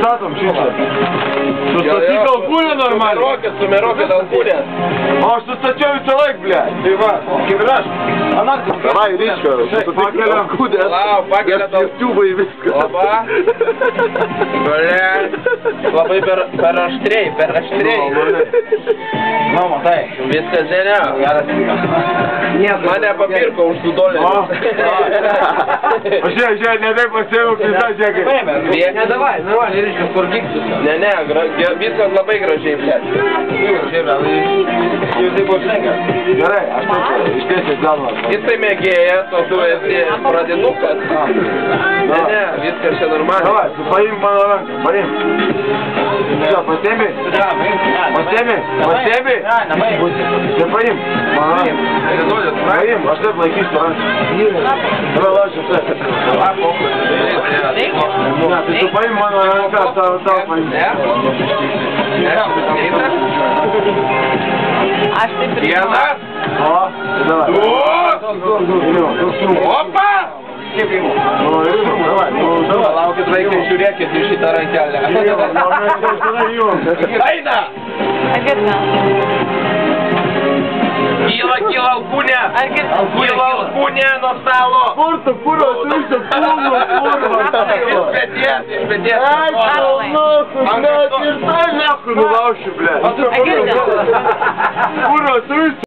Statom šitą. Sustatyk alkūnę normaliai. Sumirokit alkūnę. O aš sustačiau visą laik, ble. Tai va, kaip ir aš. Davai, Ryčka, sustatyk alkūnę. Lau, pakeliat YouTube'ai viską. Oba. Labai per aštriai. Nu, matai. Viskas ne. Mane papirko už $2. O žiūrėk, ne taip pasėmiau, pizda, žiūrėk. Ne, davai, normaliai, Ryčka, kur giksis. Ne, viskas labai gražiai, Jūs taip buvo šlengas. Gerai, aš taip ištiesiai galvas. Jisai mėgėjas, o tu esi pradinukas. Ne, viskas čia normaliai. Davai, tu paim mano ranką, paim. Ką, pasėmi? Pasėmi? Tai paim. Paim, aš taip laikysiu ranką. Davai, lašiu taip. Ne, tai tu paim mano ranką, tau paim. Aš taip ir... Vienas. O, davai. Du. Opa! Davai. Laukit vaikai, žiūrėkit į šitą rankelę. Eina! Kyla alkūnė! Kyla alkūnė nuo stalo! Kurto, kurva, tu iš kurva! Iš peties! Ai, ir tai nulaušiu, ble! Kurva, tu iš